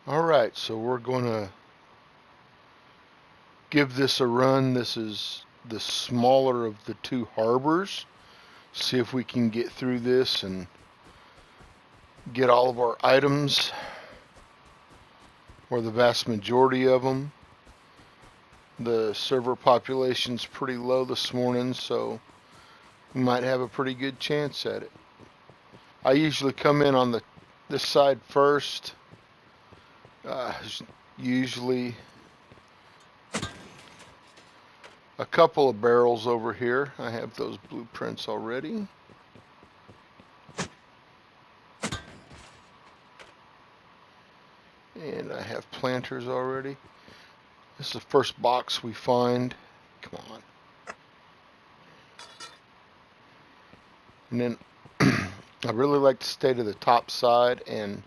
Alright, so we're going to give this a run. This is the smaller of the two harbors. See if we can get through this and get all of our items, or the vast majority of them. The server population's pretty low this morning, so we might have a pretty good chance at it. I usually come in on this side first. Usually a couple of barrels over here. I have those blueprints already. And I have planters already. This is the first box we find. Come on. And then I really like to stay to the top side, and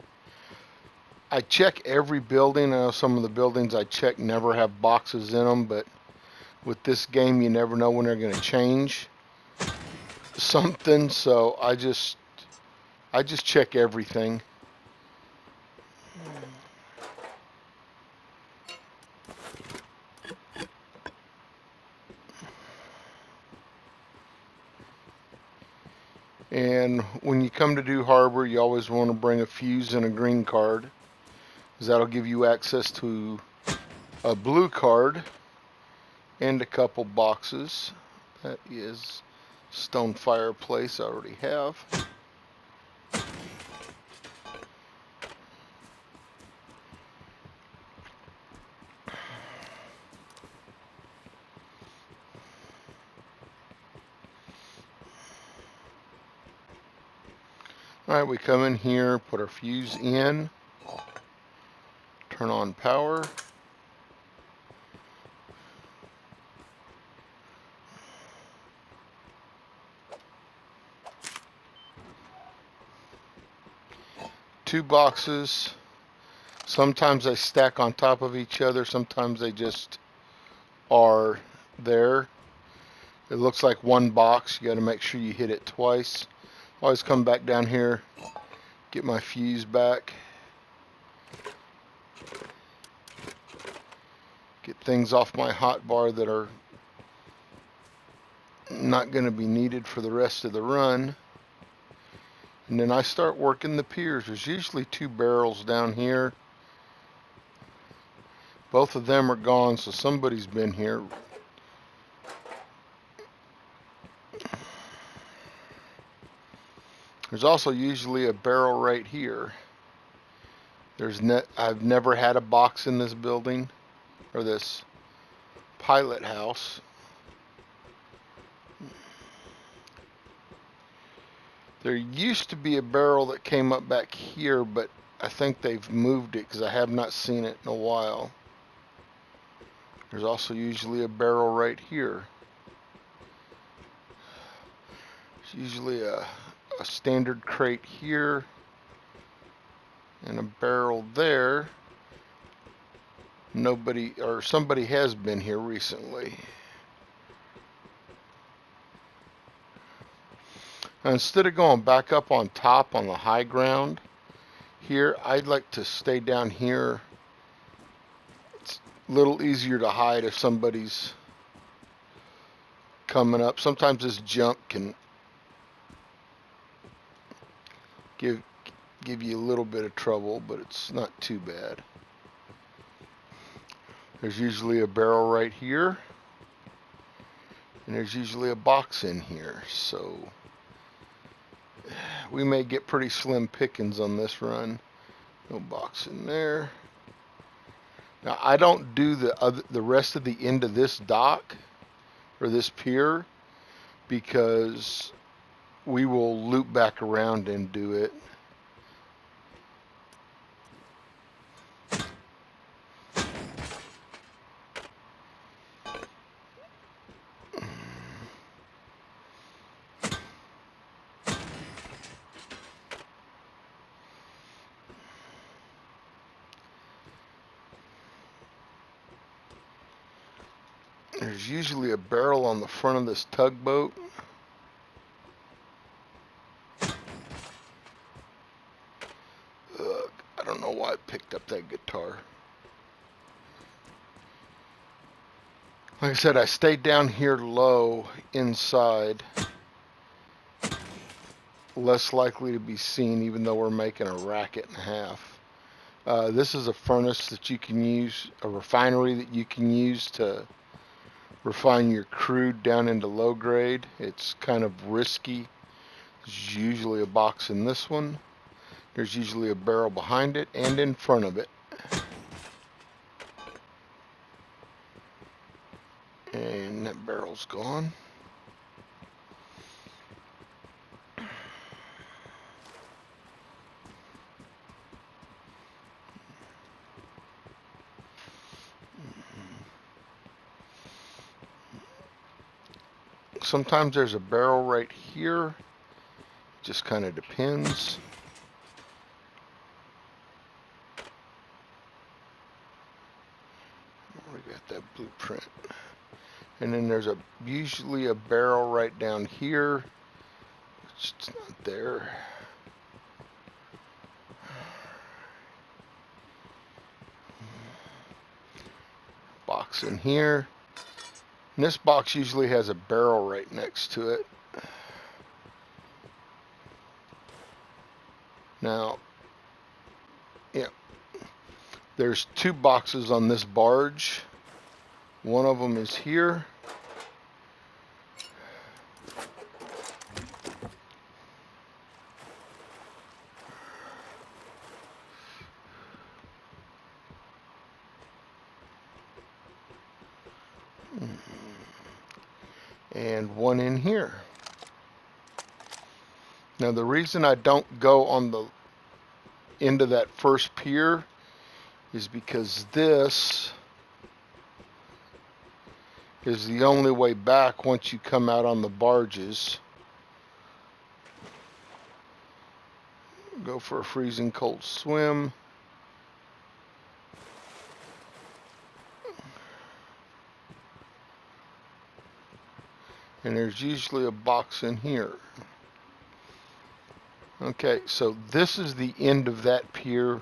I check every building. I know some of the buildings I check never have boxes in them, but with this game you never know when they're going to change something, so I just check everything. And when you come to do harbor, you always want to bring a fuse and a green card, because that'll give you access to a blue card and a couple boxes. That is stone fireplace I already have. Alright, we come in here, put our fuse in, turn on power. Two boxes. Sometimes they stack on top of each other, sometimes they just are there. It looks like one box. You got to make sure you hit it twice. Always come back down here, get my fuse back, get things off my hot bar that are not going to be needed for the rest of the run. And then I start working the piers. There's usually two barrels down here. Both of them are gone, so somebody's been here. There's also usually a barrel right here. I've never had a box in this building, or this pilot house. There used to be a barrel that came up back here, but I think they've moved it because I have not seen it in a while. There's also usually a barrel right here. There's usually a standard crate here and a barrel there. Somebody has been here recently. Now, instead of going back up on top on the high ground here, I'd like to stay down here. It's a little easier to hide if somebody's coming up. Sometimes this jump can give you a little bit of trouble, but it's not too bad. There's usually a barrel right here, and there's usually a box in here, so we may get pretty slim pickings on this run. No box in there. Now I don't do the rest of the end of this dock or this pier, because we will loop back around and do it. There's usually a barrel on the front of this tugboat. I don't know why I picked up that guitar. Like I said, I stayed down here low inside. Less likely to be seen, even though we're making a racket and a half. This is a furnace that you can use, a refinery that you can use to refine your crude down into low grade. It's kind of risky. There's usually a box in this one. There's usually a barrel behind it and in front of it. And that barrel's gone. Sometimes there's a barrel right here. Just kind of depends. We got that blueprint. And then there's usually a barrel right down here. It's not there. Box in here. And this box usually has a barrel right next to it. Now, yeah, there's two boxes on this barge. One of them is here. And one in here. Now the reason I don't go on the end of that first pier is because this is the only way back once you come out on the barges. Go for a freezing cold swim. And there's usually a box in here. Okay, so this is the end of that pier.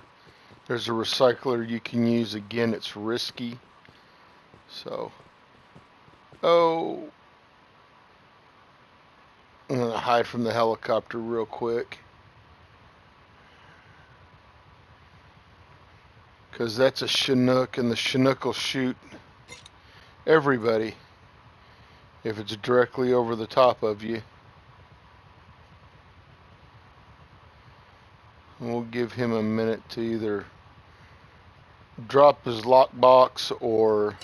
There's a recycler you can use. Again, it's risky. So, I'm gonna hide from the helicopter real quick. Because that's a Chinook, and the Chinook will shoot everybody if it's directly over the top of you. And we'll give him a minute to either drop his lockbox or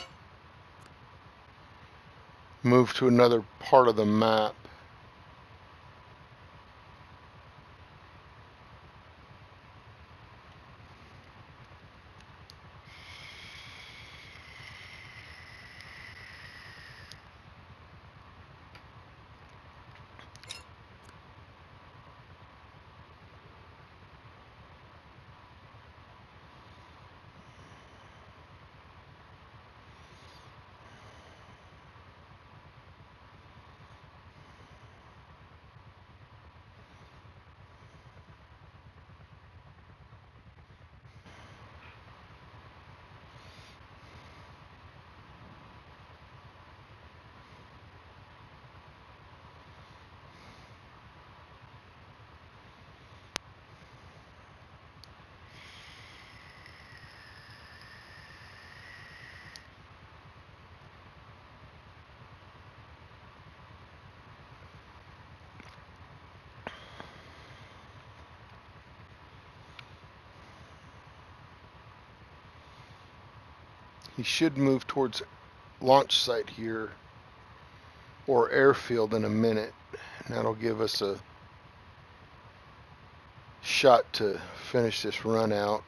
move to another part of the map. He should move towards launch site here or airfield in a minute. And that'll give us a shot to finish this run out.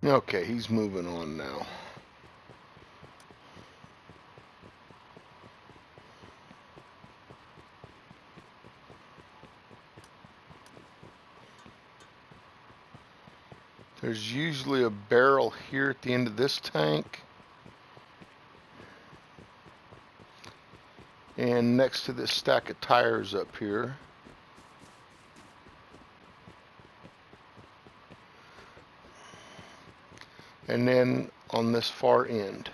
Okay, he's moving on now. There's usually a barrel here at the end of this tank. And next to this stack of tires up here. And then on this far end.